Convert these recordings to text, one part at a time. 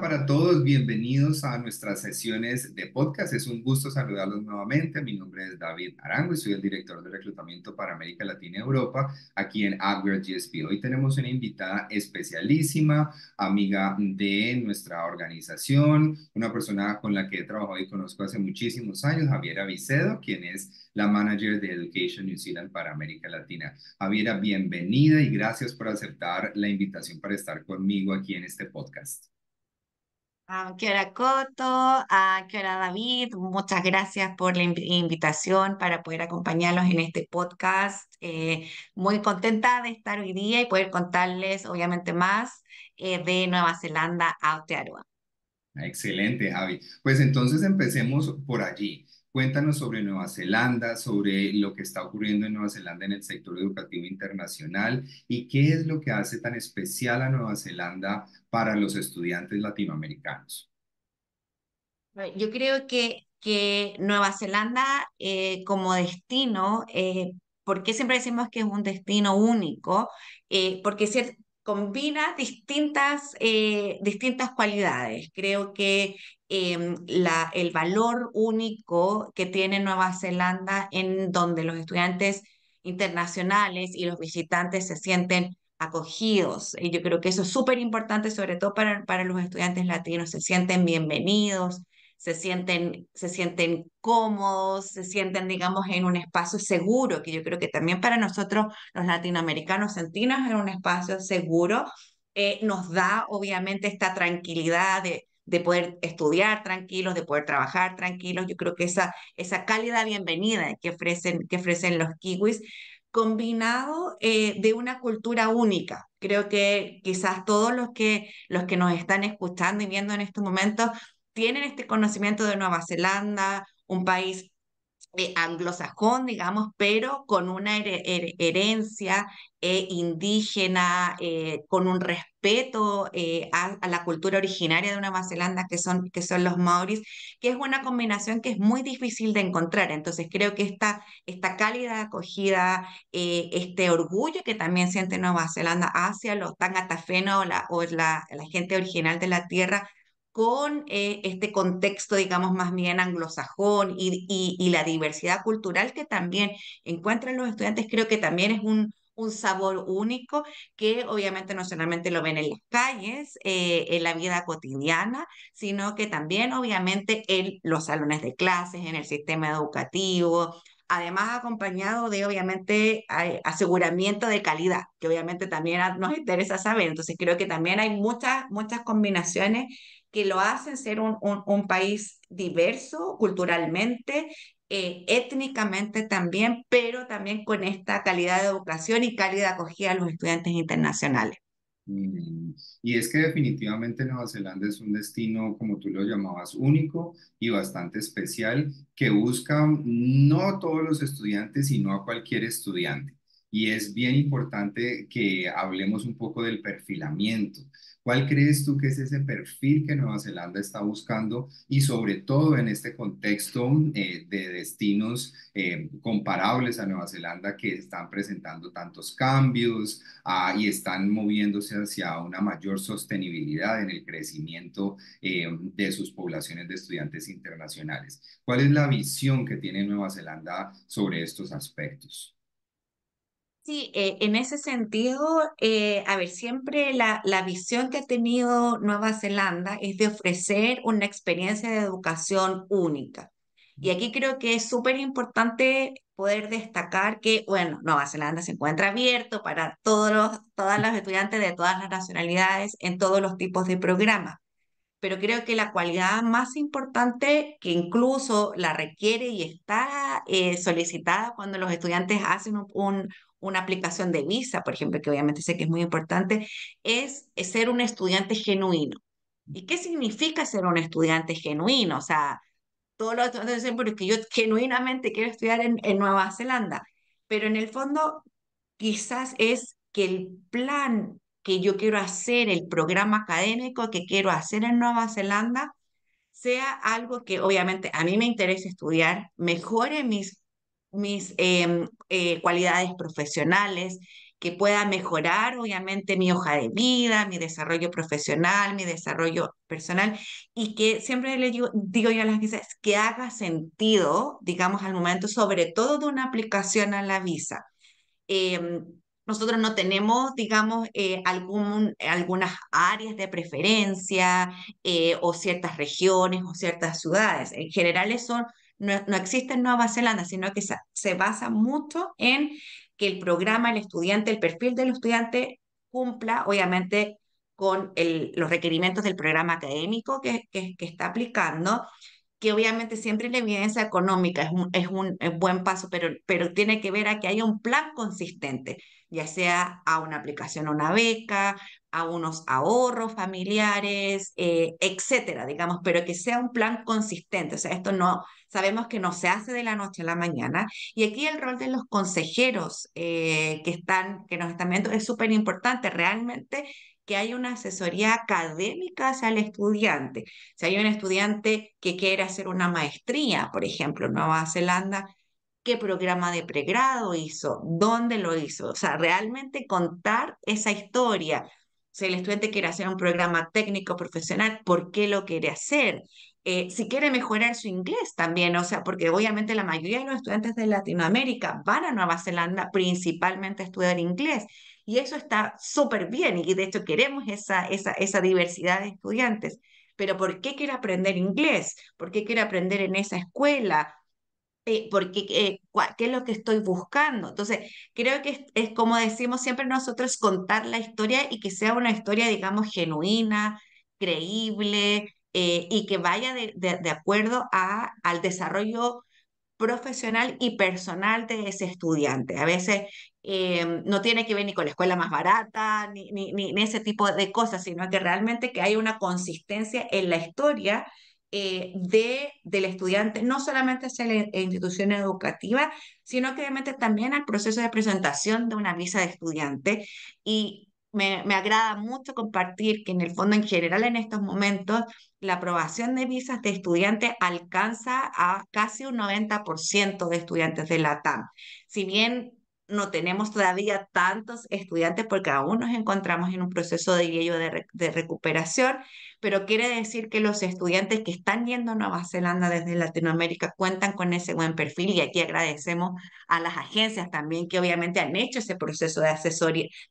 para todos, bienvenidos a nuestras sesiones de podcast. Es un gusto saludarlos nuevamente. Mi nombre es David Arango y soy el director de reclutamiento para América Latina y Europa aquí en Upgrade GSP. Hoy tenemos una invitada especialísima, amiga de nuestra organización, una persona con la que he trabajado y conozco hace muchísimos años, Javiera Vicedo, quien es la manager de Education New Zealand para América Latina. Javiera, bienvenida y gracias por aceptar la invitación para estar conmigo aquí en este podcast. ¿Qué hora Coto? ¿Qué hora David? Muchas gracias por la invitación para poder acompañarlos en este podcast. Muy contenta de estar hoy día y poder contarles, obviamente, más de Nueva Zelanda a Aotearoa. Excelente, Javi. Pues entonces empecemos por allí. Cuéntanos sobre Nueva Zelanda, sobre lo que está ocurriendo en Nueva Zelanda en el sector educativo internacional y qué es lo que hace tan especial a Nueva Zelanda para los estudiantes latinoamericanos. Yo creo que Nueva Zelanda como destino, ¿por qué siempre decimos que es un destino único? Porque combina distintas cualidades. Creo que el valor único que tiene Nueva Zelanda en donde los estudiantes internacionales y los visitantes se sienten acogidos. Y yo creo que eso es súper importante, sobre todo para los estudiantes latinos, se sienten bienvenidos, se sienten cómodos, se sienten, digamos, en un espacio seguro, que yo creo que también para nosotros los latinoamericanos sentirnos en un espacio seguro nos da obviamente esta tranquilidad de poder estudiar tranquilos, de poder trabajar tranquilos. Yo creo que esa cálida bienvenida que ofrecen los kiwis, combinado de una cultura única. Creo que quizás todos los que nos están escuchando y viendo en estos momentos tienen este conocimiento de Nueva Zelanda, un país anglosajón, digamos, pero con una herencia indígena, con un respeto a la cultura originaria de Nueva Zelanda, que son los maoris, que es una combinación que es muy difícil de encontrar. Entonces, creo que esta cálida acogida, este orgullo que también siente Nueva Zelanda hacia los tangatafenos la gente original de la tierra, con este contexto, digamos, más bien anglosajón y la diversidad cultural que también encuentran los estudiantes, creo que también es un sabor único que obviamente no solamente lo ven en las calles, en la vida cotidiana, sino que también obviamente en los salones de clases, en el sistema educativo. Además, acompañado de, obviamente, aseguramiento de calidad, que obviamente también nos interesa saber. Entonces, creo que también hay muchas combinaciones que lo hacen ser un país diverso culturalmente, étnicamente también, pero también con esta calidad de educación y cálida acogida a los estudiantes internacionales. Mm, Y es que definitivamente Nueva Zelanda es un destino, como tú lo llamabas, único y bastante especial que busca no a todos los estudiantes, sino a cualquier estudiante. Y es bien importante que hablemos un poco del perfilamiento. ¿Cuál crees tú que es ese perfil que Nueva Zelanda está buscando y sobre todo en este contexto de destinos comparables a Nueva Zelanda que están presentando tantos cambios? Y están moviéndose hacia una mayor sostenibilidad en el crecimiento de sus poblaciones de estudiantes internacionales. ¿Cuál es la visión que tiene Nueva Zelanda sobre estos aspectos? Sí, en ese sentido, a ver, siempre la visión que ha tenido Nueva Zelanda es de ofrecer una experiencia de educación única. Y aquí creo que es súper importante poder destacar que, bueno, Nueva Zelanda se encuentra abierto para todos los estudiantes de todas las nacionalidades en todos los tipos de programas, pero creo que la cualidad más importante que incluso la requiere y está solicitada cuando los estudiantes hacen una aplicación de visa, por ejemplo, que obviamente sé que es muy importante, es ser un estudiante genuino. ¿Y qué significa ser un estudiante genuino? O sea, todos los estudiantes dicen, pero es que yo genuinamente quiero estudiar en Nueva Zelanda, pero en el fondo quizás es que el plan que yo quiero hacer, el programa académico que quiero hacer en Nueva Zelanda, sea algo que obviamente a mí me interesa estudiar, mejore mis cualidades profesionales que pueda mejorar, obviamente, mi hoja de vida, mi desarrollo profesional, mi desarrollo personal, y que siempre le digo yo a las agencias que haga sentido, digamos, al momento, sobre todo de una aplicación a la visa. eh, Nosotros no tenemos, digamos, algunas áreas de preferencia, o ciertas regiones o ciertas ciudades. En general eso no existe en Nueva Zelanda, sino que se basa mucho en que el programa, el estudiante, el perfil del estudiante cumpla, obviamente, con los requerimientos del programa académico que está aplicando, que obviamente siempre la evidencia económica es buen paso, pero tiene que ver a que haya un plan consistente, ya sea a una aplicación a una beca, a unos ahorros familiares, etcétera, digamos, pero que sea un plan consistente. O sea, esto no, sabemos que no se hace de la noche a la mañana. Y aquí el rol de los consejeros, que nos están viendo, es súper importante. Realmente que haya una asesoría académica hacia el estudiante. Si hay un estudiante que quiere hacer una maestría, por ejemplo, en Nueva Zelanda, ¿qué programa de pregrado hizo? ¿Dónde lo hizo? O sea, realmente contar esa historia. Si el estudiante quiere hacer un programa técnico profesional, ¿por qué lo quiere hacer? Si quiere mejorar su inglés también, o sea, porque obviamente la mayoría de los estudiantes de Latinoamérica van a Nueva Zelanda principalmente a estudiar inglés. Y eso está súper bien y de hecho queremos esa diversidad de estudiantes. Pero ¿por qué quiere aprender inglés? ¿Por qué quiere aprender en esa escuela? ¿Qué es lo que estoy buscando? Entonces, creo que es como decimos siempre nosotros, contar la historia y que sea una historia, digamos, genuina, creíble, y que vaya de acuerdo al desarrollo profesional y personal de ese estudiante. A veces no tiene que ver ni con la escuela más barata, ni ese tipo de cosas, sino que realmente que hay una consistencia en la historia, del estudiante, no solamente hacia la institución educativa, sino que obviamente también al proceso de presentación de una visa de estudiante. Y me agrada mucho compartir que en el fondo, en general, en estos momentos, la aprobación de visas de estudiantes alcanza a casi un 90% de estudiantes de la TAM. Si bien no tenemos todavía tantos estudiantes porque aún nos encontramos en un proceso de ello de recuperación, pero quiere decir que los estudiantes que están yendo a Nueva Zelanda desde Latinoamérica cuentan con ese buen perfil, y aquí agradecemos a las agencias también que obviamente han hecho ese proceso de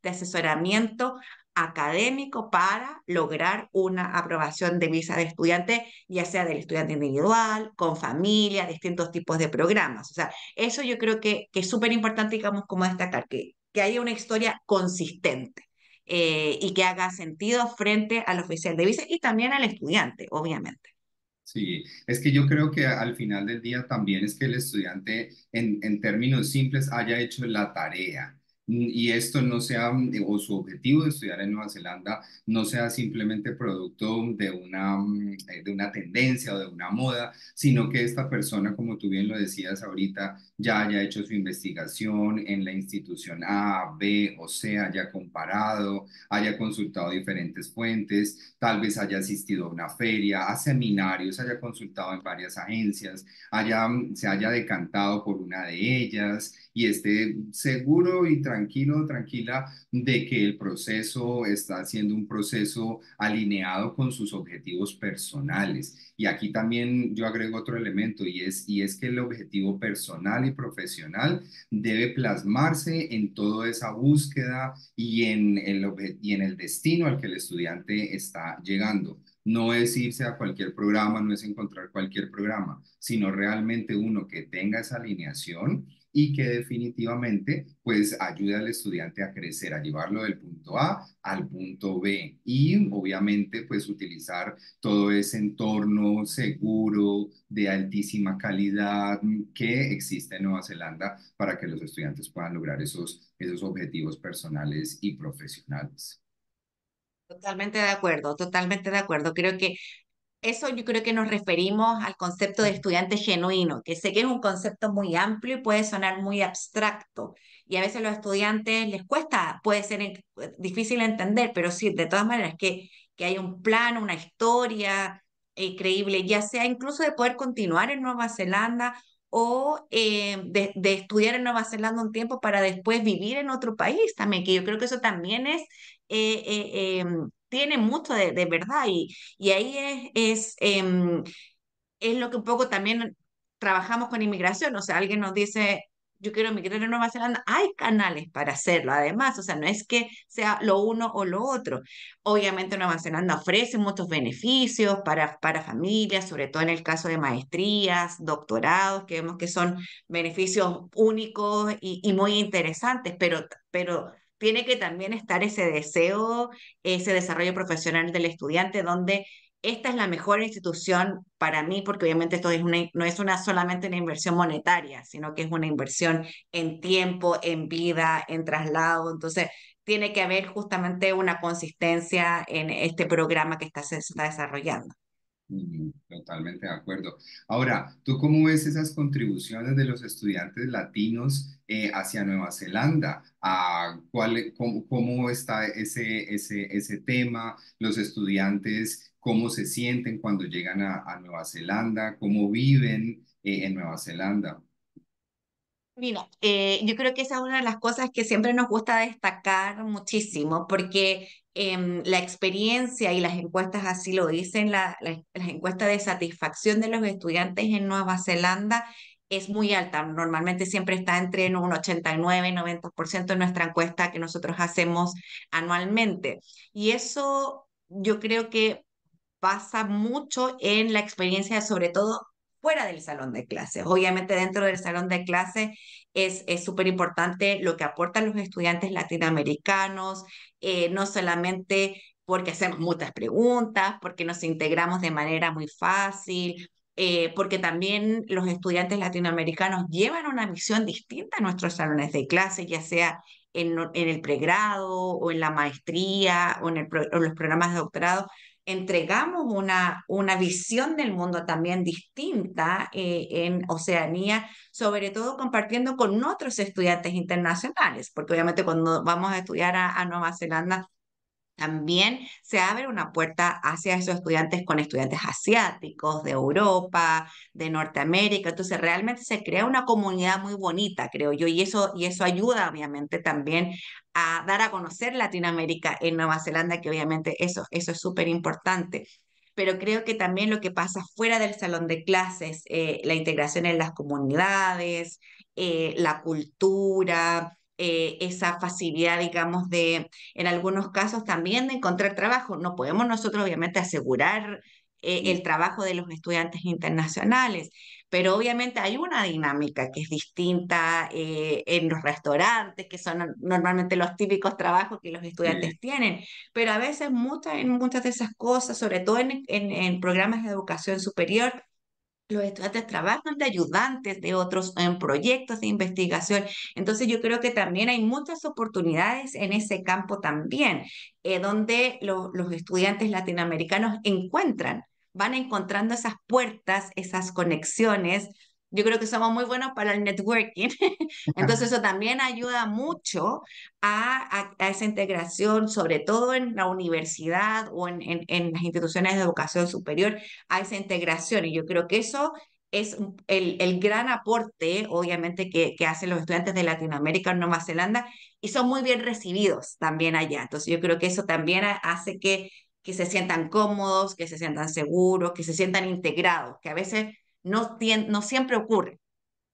asesoramiento académico para lograr una aprobación de visa de estudiante, ya sea del estudiante individual, con familia, distintos tipos de programas. O sea, eso yo creo que es súper importante, digamos, como destacar, que haya una historia consistente, y que haga sentido frente al oficial de visa y también al estudiante, obviamente. Sí, es que yo creo que al final del día también es que el estudiante en términos simples haya hecho la tarea. Y esto no sea, o su objetivo de estudiar en Nueva Zelanda no sea simplemente producto de una tendencia o de una moda, sino que esta persona, como tú bien lo decías ahorita, ya haya hecho su investigación en la institución A, B o C, haya comparado, haya consultado diferentes fuentes, tal vez haya asistido a una feria, a seminarios, haya consultado en varias agencias, se haya decantado por una de ellas y esté seguro y tranquilo, tranquila de que el proceso está siendo un proceso alineado con sus objetivos personales. Y aquí también yo agrego otro elemento y es que el objetivo personal y profesional debe plasmarse en toda esa búsqueda y en el destino al que el estudiante está llegando. No es irse a cualquier programa, no es encontrar cualquier programa, sino realmente uno que tenga esa alineación y que definitivamente pues ayude al estudiante a crecer, a llevarlo del punto A al punto B y obviamente pues utilizar todo ese entorno seguro de altísima calidad que existe en Nueva Zelanda para que los estudiantes puedan lograr esos objetivos personales y profesionales. Totalmente de acuerdo, totalmente de acuerdo. Creo que eso, yo creo que nos referimos al concepto de estudiante genuino, que sé que es un concepto muy amplio y puede sonar muy abstracto. Y a veces a los estudiantes les cuesta, puede ser difícil entender, pero sí, de todas maneras, que hay un plan, una historia, creíble, ya sea incluso de poder continuar en Nueva Zelanda o de estudiar en Nueva Zelanda un tiempo para después vivir en otro país también, que yo creo que eso también tiene mucho de verdad y ahí es lo que un poco también trabajamos con inmigración, o sea, alguien nos dice, yo quiero emigrar a Nueva Zelanda, hay canales para hacerlo, además, o sea, no es que sea lo uno o lo otro. Obviamente Nueva Zelanda ofrece muchos beneficios para familias, sobre todo en el caso de maestrías, doctorados, que vemos que son beneficios únicos y muy interesantes, pero tiene que también estar ese deseo, ese desarrollo profesional del estudiante, donde esta es la mejor institución para mí, porque obviamente esto no es solamente una inversión monetaria, sino que es una inversión en tiempo, en vida, en traslado. Entonces, tiene que haber justamente una consistencia en este programa que se está desarrollando. Totalmente de acuerdo. Ahora, ¿tú cómo ves esas contribuciones de los estudiantes latinos hacia Nueva Zelanda? ¿Cómo está ese tema? ¿Los estudiantes cómo se sienten cuando llegan a Nueva Zelanda? ¿Cómo viven en Nueva Zelanda? Mira, yo creo que esa es una de las cosas que siempre nos gusta destacar muchísimo, porque la experiencia y las encuestas así lo dicen, las encuestas de satisfacción de los estudiantes en Nueva Zelanda es muy alta. Normalmente siempre está entre un 89 y 90% en nuestra encuesta que nosotros hacemos anualmente. Y eso yo creo que pasa mucho en la experiencia, sobre todo fuera del salón de clases. Obviamente dentro del salón de clases es súper importante lo que aportan los estudiantes latinoamericanos, no solamente porque hacemos muchas preguntas, porque nos integramos de manera muy fácil, porque también los estudiantes latinoamericanos llevan una visión distinta a nuestros salones de clase, ya sea en el pregrado o en la maestría o o los programas de doctorado entregamos una visión del mundo también distinta en Oceanía, sobre todo compartiendo con otros estudiantes internacionales, porque obviamente cuando vamos a estudiar a Nueva Zelanda, también se abre una puerta hacia esos estudiantes con estudiantes asiáticos, de Europa, de Norteamérica. Entonces, realmente se crea una comunidad muy bonita, creo yo, y eso ayuda, obviamente, también a dar a conocer Latinoamérica en Nueva Zelanda, que obviamente eso es súper importante. Pero creo que también lo que pasa fuera del salón de clases, la integración en las comunidades, la cultura, esa facilidad, digamos, en algunos casos también de encontrar trabajo. No podemos nosotros obviamente asegurar el trabajo de los estudiantes internacionales, pero obviamente hay una dinámica que es distinta en los restaurantes, que son normalmente los típicos trabajos que los estudiantes Sí. tienen, pero a veces en muchas de esas cosas, sobre todo en programas de educación superior, los estudiantes trabajan de ayudantes de otros en proyectos de investigación. Entonces yo creo que también hay muchas oportunidades en ese campo también, donde los estudiantes latinoamericanos van encontrando esas puertas, esas conexiones. Yo creo que somos muy buenos para el networking, entonces eso también ayuda mucho a esa integración, sobre todo en la universidad o en las instituciones de educación superior a esa integración. Y yo creo que eso es el gran aporte, obviamente, que hacen los estudiantes de Latinoamérica en Nueva Zelanda y son muy bien recibidos también allá. Entonces yo creo que eso también hace que se sientan cómodos, que se sientan seguros, que se sientan integrados, que a veces no siempre ocurre.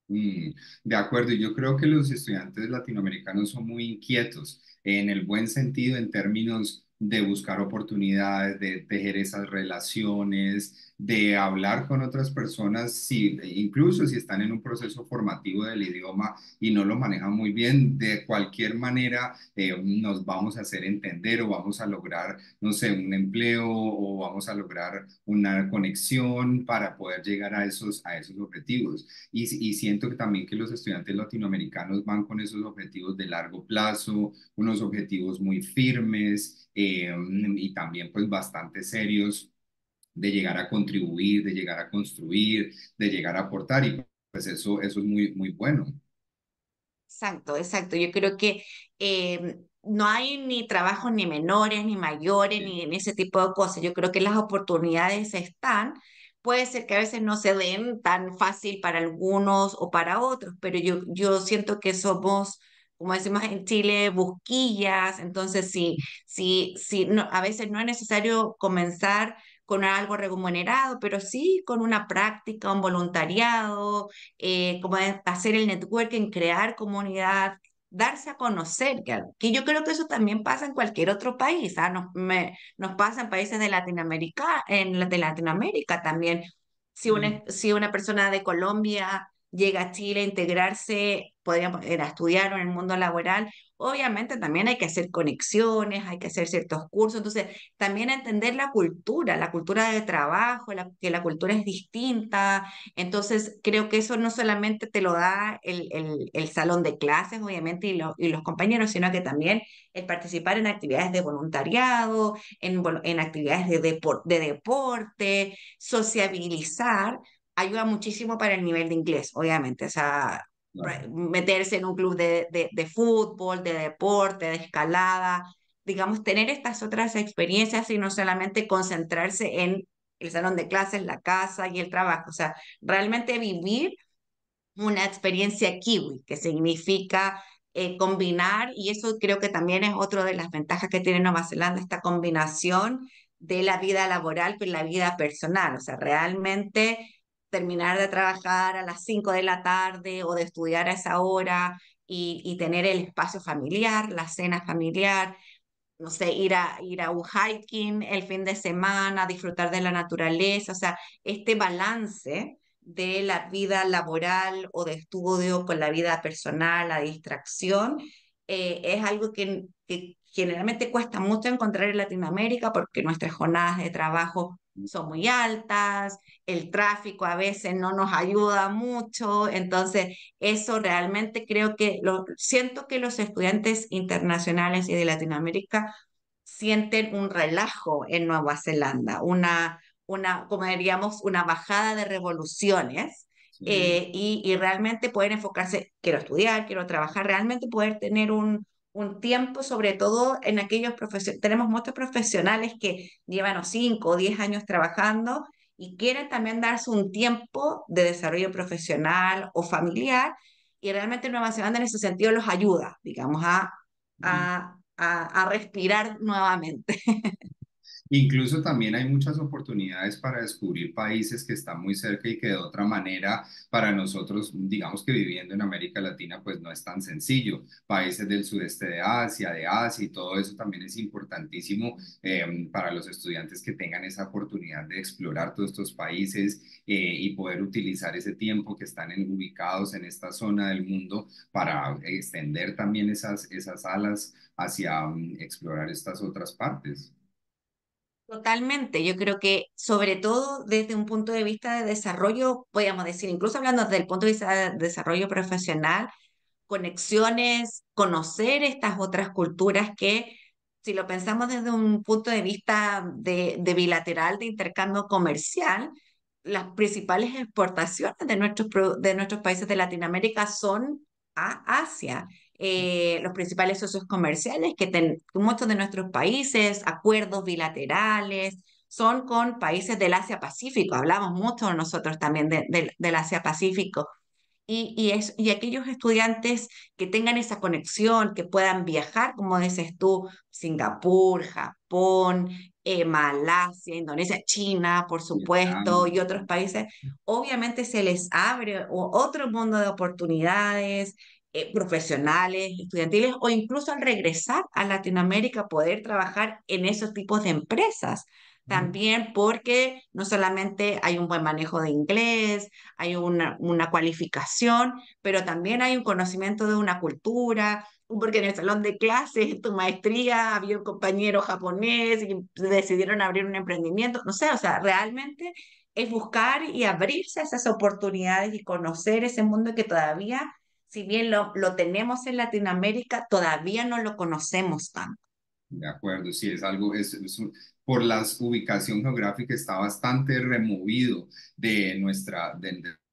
Mm, de acuerdo, y yo creo que los estudiantes latinoamericanos son muy inquietos en el buen sentido, en términos de buscar oportunidades, de tejer esas relaciones, de hablar con otras personas, si, incluso si están en un proceso formativo del idioma y no lo manejan muy bien, de cualquier manera nos vamos a hacer entender o vamos a lograr, no sé, un empleo o vamos a lograr una conexión para poder llegar a esos objetivos. Y siento que también que los estudiantes latinoamericanos van con esos objetivos de largo plazo, unos objetivos muy firmes y también pues bastante serios de llegar a contribuir, de llegar a construir, de llegar a aportar y pues eso es muy, muy bueno. Exacto, exacto. Yo creo que no hay ni trabajos ni menores, ni mayores, Sí. ni en ese tipo de cosas. Yo creo que las oportunidades están, puede ser que a veces no se den tan fácil para algunos o para otros, pero yo siento que somos, como decimos en Chile, busquillas, entonces sí, no, a veces no es necesario comenzar con algo remunerado, pero sí con una práctica, un voluntariado, como es hacer el networking, crear comunidad, darse a conocer, que yo creo que eso también pasa en cualquier otro país, ¿ah? Nos pasa en países de Latinoamérica, de Latinoamérica también. Sí. Si una persona de Colombia llega a Chile a integrarse, podríamos ir a estudiar en el mundo laboral, obviamente también hay que hacer conexiones, hay que hacer ciertos cursos, entonces también entender la cultura de trabajo, que la cultura es distinta, entonces creo que eso no solamente te lo da el salón de clases, obviamente, y los compañeros, sino que también el participar en actividades de voluntariado, en actividades de deporte, sociabilizar, ayuda muchísimo para el nivel de inglés, obviamente. O sea, Claro. meterse en un club de fútbol, de deporte, de escalada, digamos, tener estas otras experiencias y no solamente concentrarse en el salón de clases, la casa y el trabajo. O sea, realmente vivir una experiencia kiwi, que significa combinar, y eso creo que también es otra de las ventajas que tiene Nueva Zelanda, esta combinación de la vida laboral con la vida personal, o sea, realmente terminar de trabajar a las 5 de la tarde o de estudiar a esa hora y tener el espacio familiar, la cena familiar, no sé, ir a un hiking el fin de semana, disfrutar de la naturaleza, o sea, este balance de la vida laboral o de estudio con la vida personal, la distracción, es algo que generalmente cuesta mucho encontrar en Latinoamérica porque nuestras jornadas de trabajo son muy altas, el tráfico a veces no nos ayuda mucho, entonces eso realmente creo que siento que los estudiantes internacionales y de Latinoamérica sienten un relajo en Nueva Zelanda, como diríamos, una bajada de revoluciones, Sí. y realmente poder enfocarse, quiero estudiar, quiero trabajar, realmente poder tener un tiempo, sobre todo en aquellos profesionales, tenemos muchos profesionales que llevan o 5 o 10 años trabajando y quieren también darse un tiempo de desarrollo profesional o familiar, y realmente Nueva Zelanda en ese sentido los ayuda, digamos, a respirar nuevamente. Incluso también hay muchas oportunidades para descubrir países que están muy cerca y que de otra manera para nosotros, digamos que viviendo en América Latina, pues no es tan sencillo. Países del sudeste de Asia y todo eso también es importantísimo para los estudiantes que tengan esa oportunidad de explorar todos estos países y poder utilizar ese tiempo que están ubicados en esta zona del mundo para extender también esas alas hacia explorar estas otras partes. Totalmente, yo creo que sobre todo desde un punto de vista de desarrollo, podríamos decir, incluso hablando desde el punto de vista de desarrollo profesional, conexiones, conocer estas otras culturas que, si lo pensamos desde un punto de vista de bilateral, de intercambio comercial, las principales exportaciones de nuestros países de Latinoamérica son a Asia. Los principales socios comerciales muchos de nuestros países, acuerdos bilaterales, son con países del Asia-Pacífico. Hablamos mucho nosotros también del Asia-Pacífico y aquellos estudiantes que tengan esa conexión, que puedan viajar, como dices tú, Singapur, Japón, Malasia, Indonesia, China, por supuesto, Vietnam. y otros países, obviamente se les abre otro mundo de oportunidades profesionales, estudiantiles, o incluso al regresar a Latinoamérica poder trabajar en esos tipos de empresas. También porque no solamente hay un buen manejo de inglés, hay una cualificación, pero también hay un conocimiento de una cultura, porque en el salón de clases, en tu maestría, había un compañero japonés y decidieron abrir un emprendimiento, no sé, o sea, realmente es buscar y abrirse a esas oportunidades y conocer ese mundo que todavía, si bien lo tenemos en Latinoamérica, todavía no lo conocemos tanto. De acuerdo, sí, es algo, por la ubicación geográfica está bastante removido de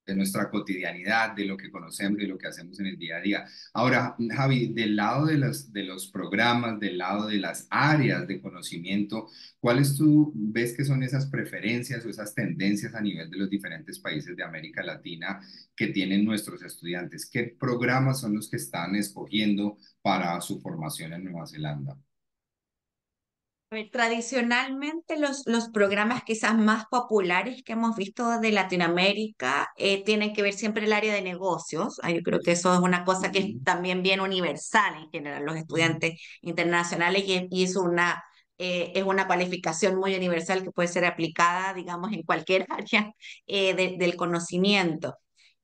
de nuestra cotidianidad, de lo que conocemos, de lo que hacemos en el día a día. Ahora, Javi, del lado de los programas, del lado de las áreas de conocimiento, ¿cuáles tú ves que son esas preferencias o esas tendencias a nivel de los diferentes países de América Latina que tienen nuestros estudiantes? ¿Qué programas son los que están escogiendo para su formación en Nueva Zelanda? A ver, tradicionalmente los programas quizás más populares que hemos visto de Latinoamérica tienen que ver siempre el área de negocios. Yo creo que eso es una cosa que es Ujú, también bien universal en general, los estudiantes internacionales, y es una cualificación muy universal que puede ser aplicada, digamos, en cualquier área del conocimiento.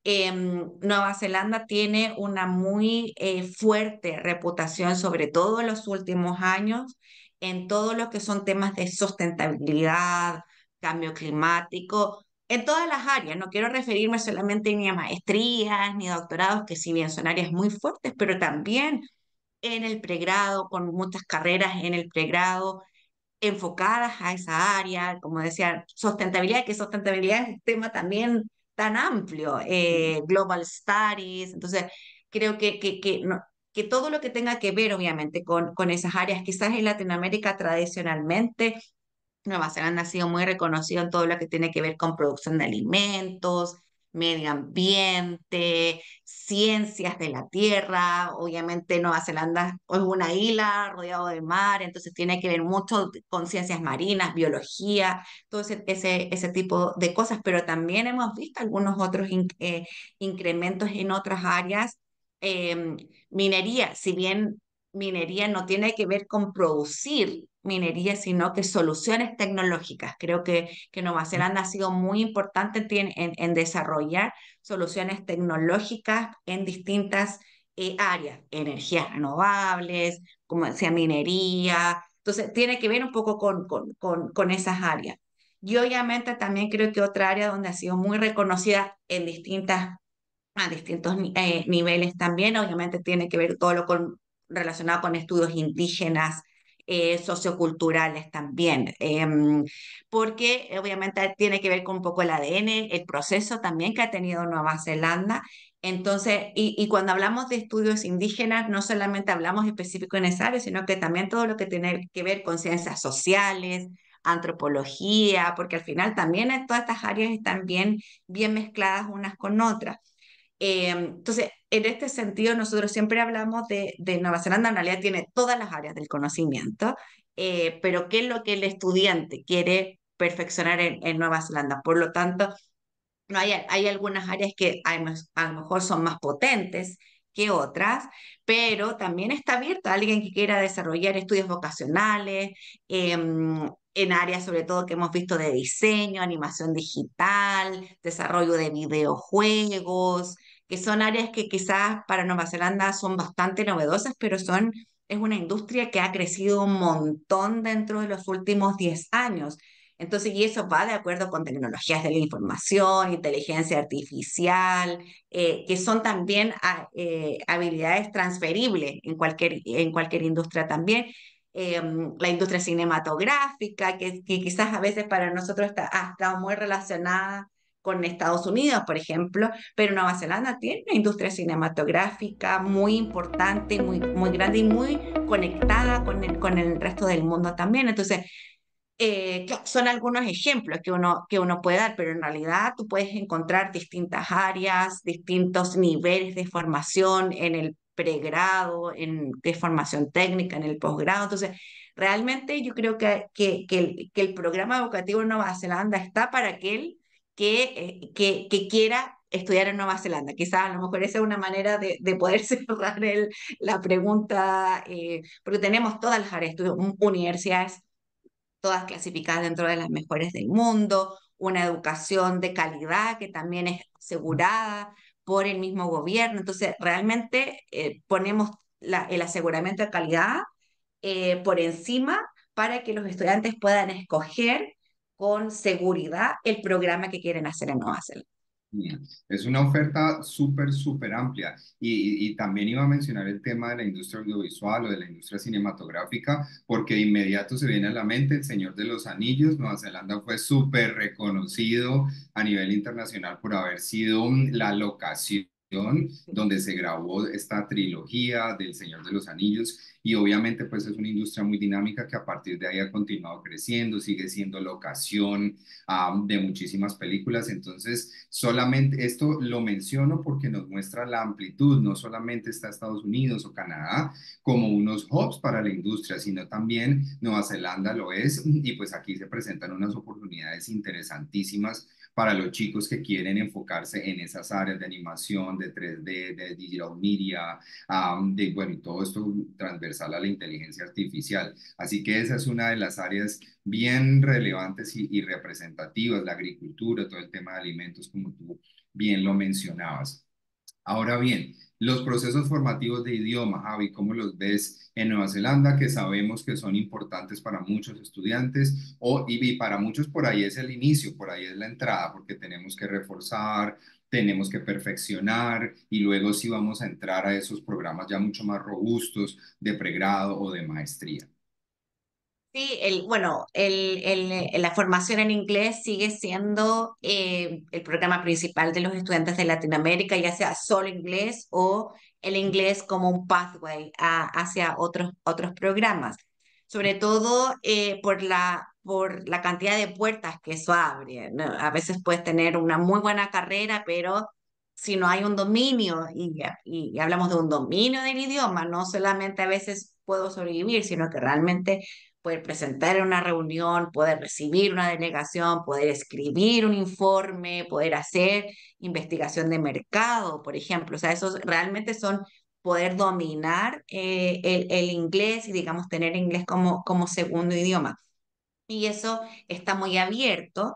Nueva Zelanda tiene una muy fuerte reputación, sobre todo en los últimos años, en todo lo que son temas de sustentabilidad, cambio climático, en todas las áreas. No quiero referirme solamente ni a maestrías ni a doctorados, que si bien son áreas muy fuertes, pero también en el pregrado, con muchas carreras en el pregrado enfocadas a esa área, como decía, sustentabilidad, que sustentabilidad es un tema también tan amplio, global studies. Entonces creo que todo lo que tenga que ver, obviamente, con esas áreas, quizás en Latinoamérica tradicionalmente Nueva Zelanda ha sido muy reconocido en todo lo que tiene que ver con producción de alimentos, medio ambiente, ciencias de la tierra. Obviamente Nueva Zelanda es una isla rodeado de mar, entonces tiene que ver mucho con ciencias marinas, biología, todo ese tipo de cosas, pero también hemos visto algunos otros incrementos en otras áreas. Em, Minería, si bien minería no tiene que ver con producir minería, sino que soluciones tecnológicas. Creo que Nueva Zelanda ha sido muy importante en desarrollar soluciones tecnológicas en distintas áreas, energías renovables, como decía, minería. Entonces, tiene que ver un poco con esas áreas. Y obviamente también creo que otra área donde ha sido muy reconocida en a distintos niveles también, obviamente tiene que ver todo relacionado con estudios indígenas, socioculturales también, porque obviamente tiene que ver con un poco el ADN, el proceso también que ha tenido Nueva Zelanda. Entonces, y cuando hablamos de estudios indígenas, no solamente hablamos específico en esa área, sino que también todo lo que tiene que ver con ciencias sociales, antropología, porque al final también en todas estas áreas están bien mezcladas unas con otras. Entonces, en este sentido, nosotros siempre hablamos de Nueva Zelanda, en realidad tiene todas las áreas del conocimiento, pero ¿qué es lo que el estudiante quiere perfeccionar en Nueva Zelanda? Por lo tanto, no hay algunas áreas que a lo mejor son más potentes que otras, pero también está abierto a alguien que quiera desarrollar estudios vocacionales, en áreas sobre todo que hemos visto de diseño, animación digital, desarrollo de videojuegos, que son áreas que quizás para Nueva Zelanda son bastante novedosas, pero es una industria que ha crecido un montón dentro de los últimos 10 años. Entonces, y eso va de acuerdo con tecnologías de la información, inteligencia artificial, que son también habilidades transferibles en cualquier industria también. La industria cinematográfica, que quizás a veces para nosotros ha estado muy relacionada con Estados Unidos, por ejemplo, pero Nueva Zelanda tiene una industria cinematográfica muy importante, muy grande y muy conectada con el resto del mundo también. Entonces, son algunos ejemplos que uno puede dar, pero en realidad tú puedes encontrar distintas áreas, distintos niveles de formación en el pregrado, de formación técnica, en el posgrado. Entonces, realmente yo creo que el programa educativo en Nueva Zelanda está para aquel que quiera estudiar en Nueva Zelanda. Quizás a lo mejor esa es una manera de poder cerrar la pregunta, porque tenemos todas las áreas, universidades todas clasificadas dentro de las mejores del mundo, una educación de calidad que también es asegurada por el mismo gobierno. Entonces, realmente ponemos el aseguramiento de calidad por encima para que los estudiantes puedan escoger con seguridad el programa que quieren hacer en Nueva Zelanda. Mm. Es una oferta súper, súper amplia. Y también iba a mencionar el tema de la industria audiovisual o de la industria cinematográfica, porque de inmediato se viene a la mente El Señor de los Anillos. Nueva Zelanda fue súper reconocido a nivel internacional por haber sido la locación donde se grabó esta trilogía del Señor de los Anillos. Y obviamente pues es una industria muy dinámica que a partir de ahí ha continuado creciendo, sigue siendo locación de muchísimas películas. Entonces, solamente esto lo menciono porque nos muestra la amplitud. No solamente está Estados Unidos o Canadá como unos hubs para la industria, sino también Nueva Zelanda lo es. Y pues aquí se presentan unas oportunidades interesantísimas para los chicos que quieren enfocarse en esas áreas de animación, de 3D, de digital media, de, bueno, y todo esto transversal a la inteligencia artificial. Así que esa es una de las áreas bien relevantes y representativas, la agricultura, todo el tema de alimentos, como tú bien lo mencionabas. Ahora bien, los procesos formativos de idioma, Javi, ¿cómo los ves en Nueva Zelanda? Que sabemos que son importantes para muchos estudiantes y para muchos por ahí es el inicio, por ahí es la entrada, porque tenemos que reforzar, tenemos que perfeccionar y luego sí vamos a entrar a esos programas ya mucho más robustos de pregrado o de maestría. Sí, bueno, la formación en inglés sigue siendo el programa principal de los estudiantes de Latinoamérica, ya sea solo inglés o el inglés como un pathway hacia otros programas. Sobre todo por la cantidad de puertas que eso abre, ¿no? A veces puedes tener una muy buena carrera, pero si no hay un dominio, y hablamos de un dominio del idioma, no solamente a veces puedo sobrevivir, sino que realmente poder presentar en una reunión, poder recibir una delegación, poder escribir un informe, poder hacer investigación de mercado, por ejemplo. O sea, esos realmente son poder dominar el inglés y, digamos, tener inglés como segundo idioma. Y eso está muy abierto.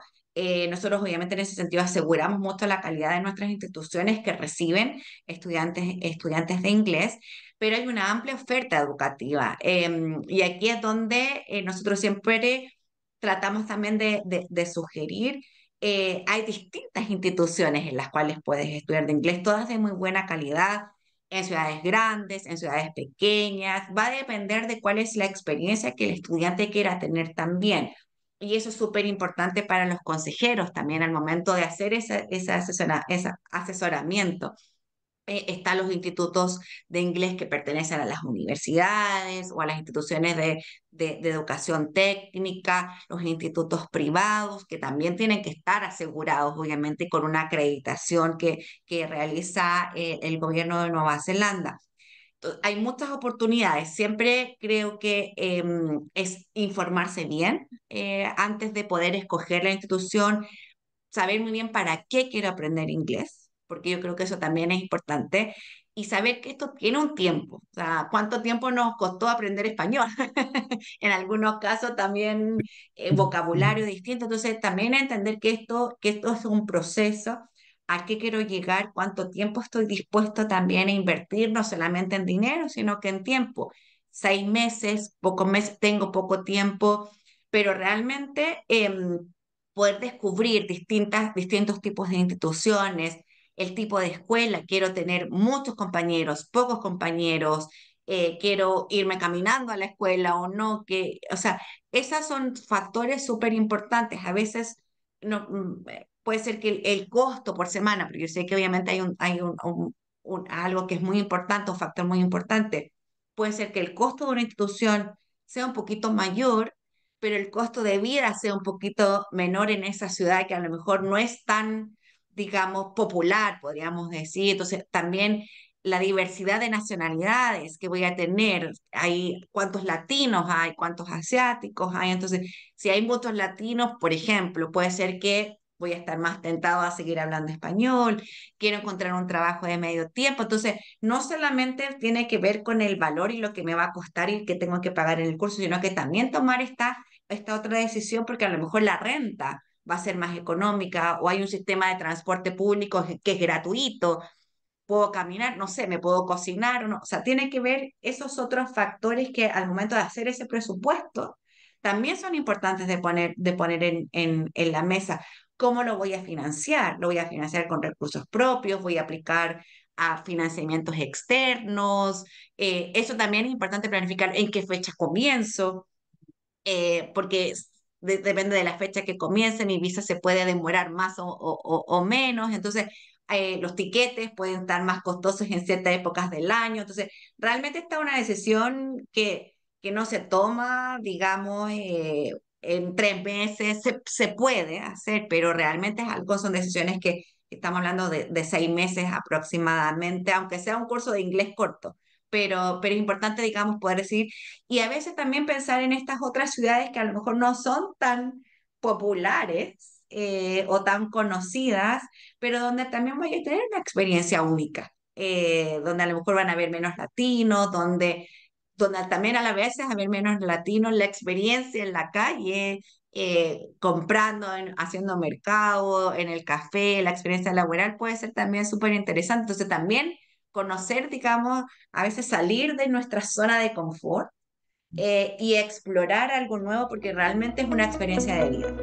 Nosotros obviamente en ese sentido aseguramos mucho la calidad de nuestras instituciones que reciben estudiantes de inglés, pero hay una amplia oferta educativa. Y aquí es donde nosotros siempre tratamos también de sugerir. Hay distintas instituciones en las cuales puedes estudiar de inglés, todas de muy buena calidad, en ciudades grandes, en ciudades pequeñas. Va a depender de cuál es la experiencia que el estudiante quiera tener también. Y eso es súper importante para los consejeros también al momento de hacer ese asesoramiento. Están los institutos de inglés que pertenecen a las universidades o a las instituciones de educación técnica, los institutos privados que también tienen que estar asegurados, obviamente, con una acreditación que realiza el gobierno de Nueva Zelanda. Hay muchas oportunidades. Siempre creo que es informarse bien antes de poder escoger la institución, saber muy bien para qué quiero aprender inglés, porque yo creo que eso también es importante, y saber que esto tiene un tiempo. O sea, ¿cuánto tiempo nos costó aprender español? En algunos casos también vocabulario distinto. Entonces, también entender que esto es un proceso, a qué quiero llegar, cuánto tiempo estoy dispuesto también a invertir, no solamente en dinero, sino que en tiempo. 6 meses, pocos meses, tengo poco tiempo, pero realmente poder descubrir distintos tipos de instituciones, el tipo de escuela, quiero tener muchos compañeros, pocos compañeros, quiero irme caminando a la escuela o no, o sea, esos son factores súper importantes. A veces no, puede ser que el costo por semana, pero yo sé que obviamente hay algo que es muy importante, un factor muy importante. Puede ser que el costo de una institución sea un poquito mayor, pero el costo de vida sea un poquito menor en esa ciudad que a lo mejor no es tan, digamos, popular, podríamos decir. Entonces, también la diversidad de nacionalidades que voy a tener, hay cuántos latinos hay, cuántos asiáticos hay. Entonces, si hay muchos latinos, por ejemplo, puede ser que voy a estar más tentado a seguir hablando español, quiero encontrar un trabajo de medio tiempo. Entonces, no solamente tiene que ver con el valor y lo que me va a costar y que tengo que pagar en el curso, sino que también tomar esta otra decisión porque a lo mejor la renta va a ser más económica o hay un sistema de transporte público que es gratuito, puedo caminar, no sé, me puedo cocinar, o sea, tiene que ver esos otros factores que al momento de hacer ese presupuesto también son importantes de poner en la mesa. ¿cómo lo voy a financiar? ¿Lo voy a financiar con recursos propios? ¿Voy a aplicar a financiamientos externos? Eso también es importante planificar en qué fecha comienzo, porque depende de la fecha que comience, mi visa se puede demorar más o menos, entonces los tiquetes pueden estar más costosos en ciertas épocas del año, entonces realmente esta es una decisión que no se toma, digamos, en 3 meses, se puede hacer, pero realmente es algo, son decisiones que estamos hablando de 6 meses aproximadamente, aunque sea un curso de inglés corto. Pero es importante, digamos, poder decir y a veces también pensar en estas otras ciudades que a lo mejor no son tan populares o tan conocidas, pero donde también voy a tener una experiencia única, donde a lo mejor van a haber menos latinos, donde también a la vez es haber menos latinos, la experiencia en la calle, comprando, haciendo mercado, en el café, la experiencia laboral puede ser también súper interesante. Entonces también conocer, digamos, a veces salir de nuestra zona de confort y explorar algo nuevo porque realmente es una experiencia de vida.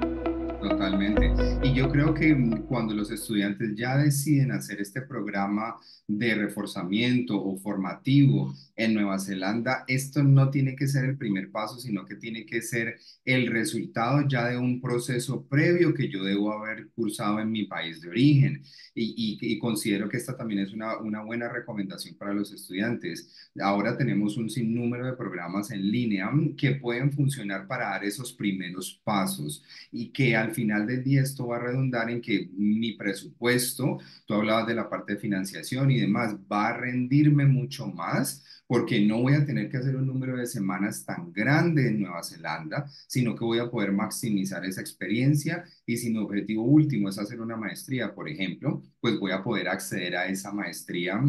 Totalmente. Y yo creo que cuando los estudiantes ya deciden hacer este programa de reforzamiento o formativo en Nueva Zelanda, esto no tiene que ser el primer paso, sino que tiene que ser el resultado ya de un proceso previo que yo debo haber cursado en mi país de origen. Y considero que esta también es una buena recomendación para los estudiantes. Ahora tenemos un sinnúmero de programas en línea que pueden funcionar para dar esos primeros pasos y que al final del día esto va a redundar en que mi presupuesto, tú hablabas de la parte de financiación y demás, va a rendirme mucho más porque no voy a tener que hacer un número de semanas tan grande en Nueva Zelanda, sino que voy a poder maximizar esa experiencia y si mi objetivo último es hacer una maestría, por ejemplo, pues voy a poder acceder a esa maestría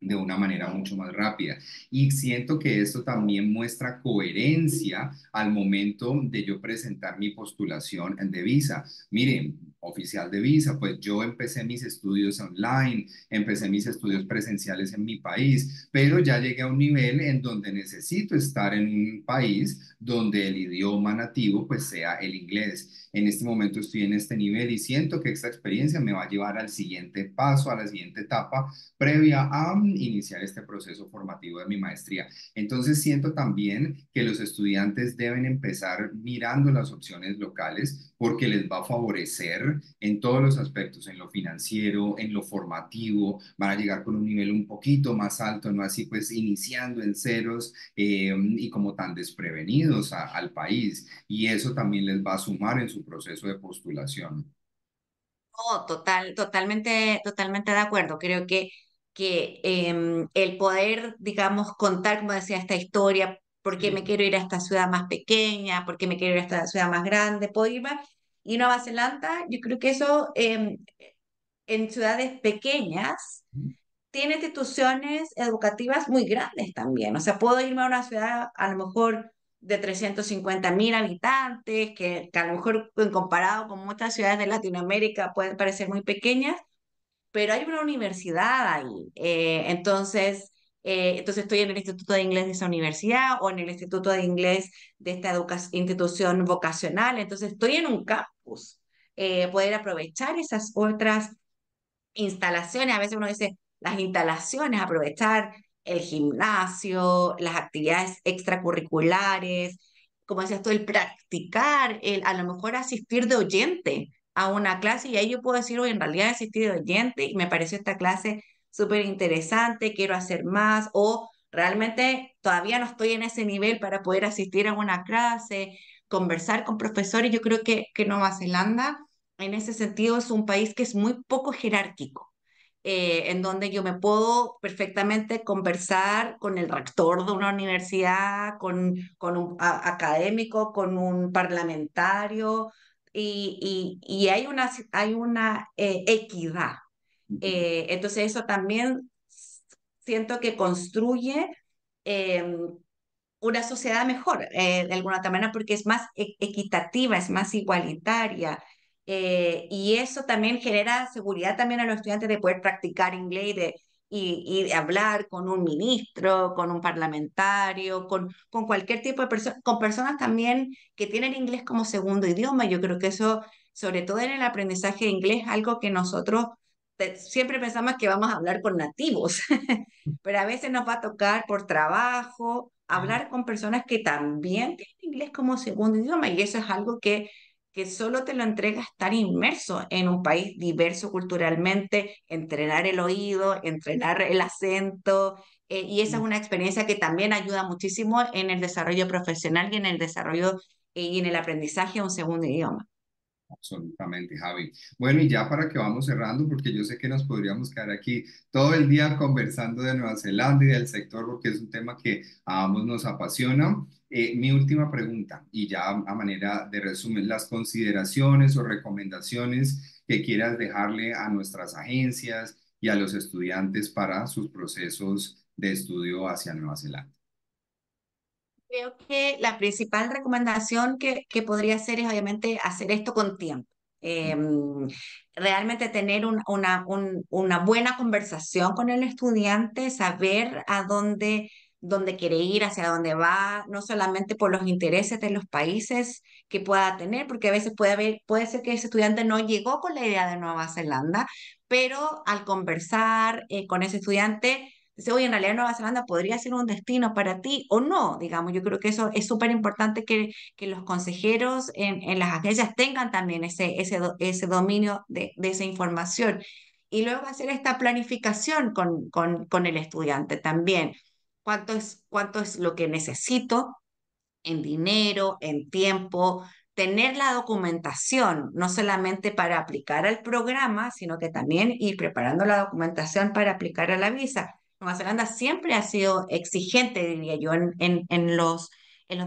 de una manera mucho más rápida. Y siento que esto también muestra coherencia al momento de yo presentar mi postulación de visa. Miren, oficial de visa, pues yo empecé mis estudios online, empecé mis estudios presenciales en mi país, pero ya llegué a un nivel en donde necesito estar en un país donde el idioma nativo pues sea el inglés. En este momento estoy en este nivel y siento que esta experiencia me va a llevar al siguiente paso, a la siguiente etapa previa a iniciar este proceso formativo de mi maestría. Entonces siento también que los estudiantes deben empezar mirando las opciones locales porque les va a favorecer en todos los aspectos, en lo financiero, en lo formativo, van a llegar con un nivel un poquito más alto, no así pues iniciando en ceros y como tan desprevenidos al país. Y eso también les va a sumar en su proceso de postulación. Oh, totalmente de acuerdo. Creo que el poder, digamos, contar, como decía, esta historia, por qué me Sí. quiero ir a esta ciudad más pequeña, por qué me quiero ir a esta ciudad más grande, puedo ir más. Y Nueva Zelanda, yo creo que eso en ciudades pequeñas tiene instituciones educativas muy grandes también. O sea, puedo irme a una ciudad a lo mejor de 350.000 habitantes, que a lo mejor en comparado con muchas ciudades de Latinoamérica pueden parecer muy pequeñas, pero hay una universidad ahí. Entonces estoy en el Instituto de Inglés de esa universidad o en el Instituto de Inglés de esta institución vocacional. Entonces estoy en un campus. Poder aprovechar esas otras instalaciones, a veces uno dice las instalaciones, aprovechar el gimnasio, las actividades extracurriculares, como decías tú, el practicar, el a lo mejor asistir de oyente a una clase y ahí yo puedo decir, oye, en realidad asistí de oyente y me pareció esta clase súper interesante, quiero hacer más o realmente todavía no estoy en ese nivel para poder asistir a una clase, conversar con profesores. Yo creo que Nueva Zelanda en ese sentido es un país que es muy poco jerárquico, en donde yo me puedo perfectamente conversar con el rector de una universidad, con un académico, con un parlamentario, y hay una equidad. Entonces eso también siento que construye em, una sociedad mejor, de alguna otra manera, porque es más equitativa, es más igualitaria. Y eso también genera seguridad también a los estudiantes de poder practicar inglés y de hablar con un ministro, con un parlamentario, con cualquier tipo de persona, con personas también que tienen inglés como segundo idioma. Yo creo que eso sobre todo en el aprendizaje de inglés, algo que nosotros siempre pensamos que vamos a hablar con nativos, pero a veces nos va a tocar por trabajo hablar con personas que también tienen inglés como segundo idioma y eso es algo que solo te lo entrega estar inmerso en un país diverso culturalmente, entrenar el oído, entrenar el acento, y esa es una experiencia que también ayuda muchísimo en el desarrollo profesional y en el desarrollo y en el aprendizaje de un segundo idioma. Absolutamente, Javi. Bueno, y ya para que vamos cerrando, porque yo sé que nos podríamos quedar aquí todo el día conversando de Nueva Zelanda y del sector, porque es un tema que a ambos nos apasiona. Mi última pregunta, y ya a manera de resumen, las consideraciones o recomendaciones que quieras dejarle a nuestras agencias y a los estudiantes para sus procesos de estudio hacia Nueva Zelanda. Creo que la principal recomendación que podría hacer es obviamente hacer esto con tiempo. Realmente tener una buena conversación con el estudiante, saber a dónde quiere ir, hacia dónde va, no solamente por los intereses de los países que pueda tener, porque a veces puede ser que ese estudiante no llegó con la idea de Nueva Zelanda, pero al conversar con ese estudiante dice, oye, en realidad Nueva Zelanda podría ser un destino para ti o no, digamos. Yo creo que eso es súper importante que los consejeros en las agencias tengan también ese dominio de esa información. Y luego hacer esta planificación con el estudiante también. Cuánto es lo que necesito en dinero, en tiempo? Tener la documentación, no solamente para aplicar al programa, sino que también ir preparando la documentación para aplicar a la visa. Nueva Zelanda siempre ha sido exigente, diría yo, en los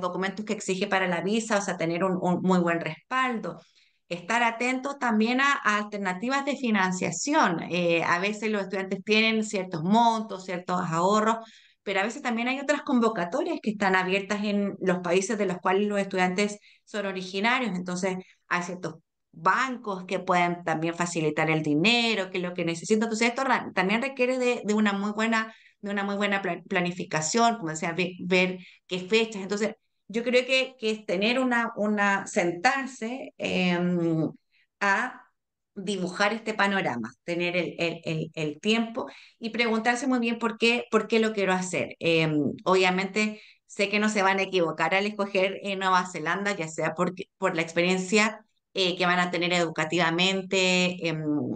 documentos que exige para la visa, o sea, tener un muy buen respaldo. Estar atentos también a alternativas de financiación. A veces los estudiantes tienen ciertos montos, ciertos ahorros, pero a veces también hay otras convocatorias que están abiertas en los países de los cuales los estudiantes son originarios. Entonces, hay ciertos bancos que pueden también facilitar el dinero, que es lo que necesito. Entonces, esto también requiere de una muy buena planificación, como decía, ver qué fechas. Entonces, yo creo que es tener sentarse a dibujar este panorama, tener el tiempo y preguntarse muy bien por qué lo quiero hacer. Obviamente sé que no se van a equivocar al escoger Nueva Zelanda, ya sea por la experiencia que van a tener educativamente,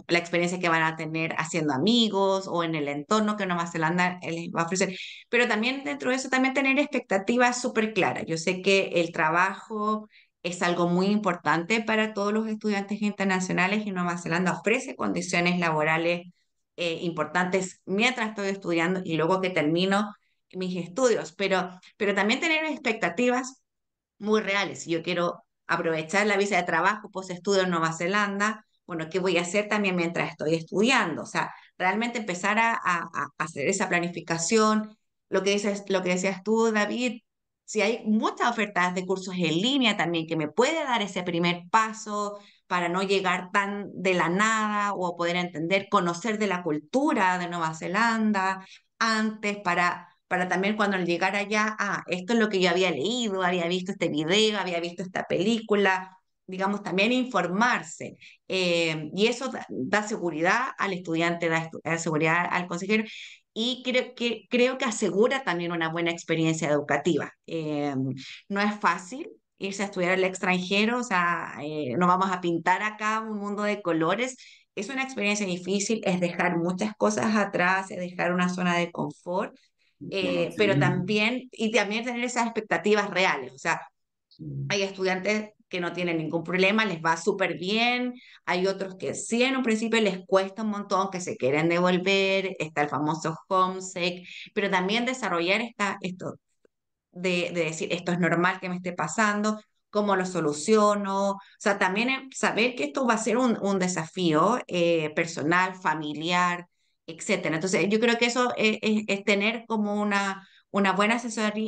la experiencia que van a tener haciendo amigos o en el entorno que Nueva Zelanda les va a ofrecer, pero también dentro de eso también tener expectativas súper claras. Yo sé que el trabajo es algo muy importante para todos los estudiantes internacionales y Nueva Zelanda ofrece condiciones laborales importantes mientras estoy estudiando y luego que termino mis estudios, pero también tener expectativas muy reales. Si yo quiero aprovechar la visa de trabajo post estudio en Nueva Zelanda, bueno, ¿qué voy a hacer también mientras estoy estudiando? O sea, realmente empezar a hacer esa planificación. Lo que decías tú, David, si hay muchas ofertas de cursos en línea también que me puede dar ese primer paso para no llegar tan de la nada o poder entender, conocer de la cultura de Nueva Zelanda antes para también cuando al llegar allá, esto es lo que yo había leído, había visto este video, había visto esta película, digamos, también informarse. Y eso da seguridad al estudiante, da seguridad al consejero y creo que asegura también una buena experiencia educativa. No es fácil irse a estudiar al extranjero, o sea, no vamos a pintar acá un mundo de colores. Es una experiencia difícil, es dejar muchas cosas atrás, es dejar una zona de confort, Bueno, pero sí, también, y también tener esas expectativas reales. O sea, sí, hay estudiantes que no tienen ningún problema, les va súper bien, hay otros que sí en un principio les cuesta un montón, que se quieren devolver, está el famoso homesick, pero también desarrollar esto de decir, esto es normal que me esté pasando, cómo lo soluciono, o sea, también saber que esto va a ser un desafío personal, familiar, etcétera. Entonces, yo creo que eso es tener como una buena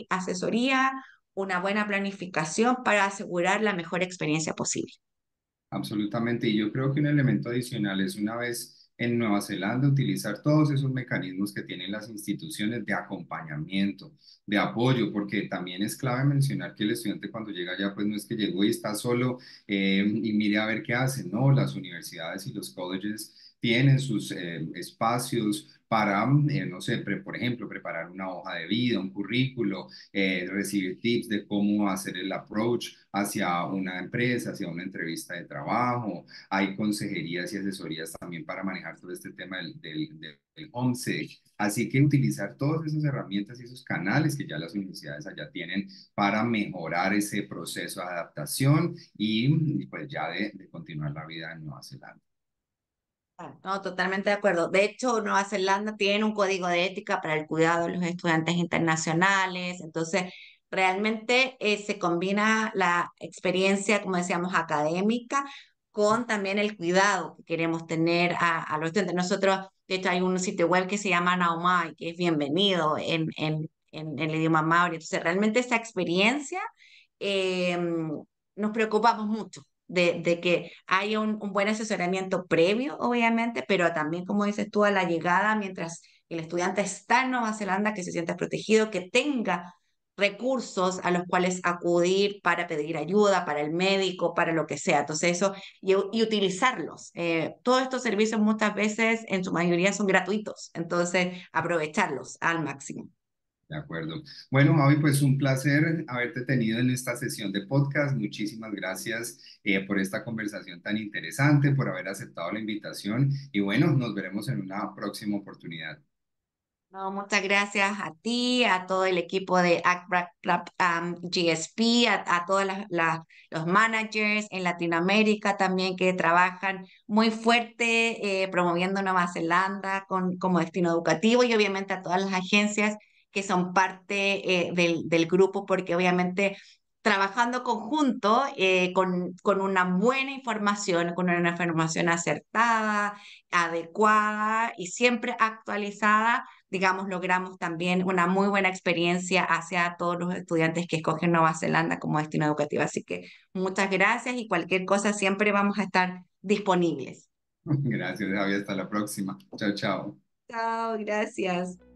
asesoría, una buena planificación para asegurar la mejor experiencia posible. absolutamente. Y yo creo que un elemento adicional es una vez en Nueva Zelanda utilizar todos esos mecanismos que tienen las instituciones de acompañamiento, de apoyo, porque también es clave mencionar que el estudiante cuando llega allá, pues no es que llegó y está solo y mire a ver qué hace, no, las universidades y los colleges tienen sus espacios para, no sé, por ejemplo, preparar una hoja de vida, un currículo, recibir tips de cómo hacer el approach hacia una empresa, hacia una entrevista de trabajo. Hay consejerías y asesorías también para manejar todo este tema del homesick. Así que utilizar todas esas herramientas y esos canales que ya las universidades allá tienen para mejorar ese proceso de adaptación y pues ya de continuar la vida en Nueva Zelanda. Ah, no, totalmente de acuerdo. De hecho, Nueva Zelanda tiene un código de ética para el cuidado de los estudiantes internacionales. Entonces, realmente se combina la experiencia, como decíamos, académica con también el cuidado que queremos tener a los estudiantes. Nosotros, de hecho, hay un sitio web que se llama Naumai, que es bienvenido en el idioma maori. Entonces, realmente esa experiencia eh, nos preocupamos mucho de que haya un buen asesoramiento previo, obviamente, pero también, como dices tú, a la llegada, mientras el estudiante está en Nueva Zelanda, que se sienta protegido, que tenga recursos a los cuales acudir para pedir ayuda, para el médico, para lo que sea. Entonces, eso, y utilizarlos. Todos estos servicios muchas veces, en su mayoría, son gratuitos. Entonces, aprovecharlos al máximo. De acuerdo. Bueno, Javi, pues un placer haberte tenido en esta sesión de podcast. Muchísimas gracias por esta conversación tan interesante, por haber aceptado la invitación y bueno, nos veremos en una próxima oportunidad. No, muchas gracias a ti, a todo el equipo de GSP, a todos los managers en Latinoamérica también que trabajan muy fuerte promoviendo Nueva Zelanda como destino educativo y obviamente a todas las agencias que son parte del grupo porque obviamente trabajando conjunto con una buena información, con una información acertada, adecuada y siempre actualizada, digamos, logramos también una muy buena experiencia hacia todos los estudiantes que escogen Nueva Zelanda como destino educativo. Así que muchas gracias y cualquier cosa siempre vamos a estar disponibles. Gracias, Javi. Hasta la próxima. Chao, chao. Chao, gracias.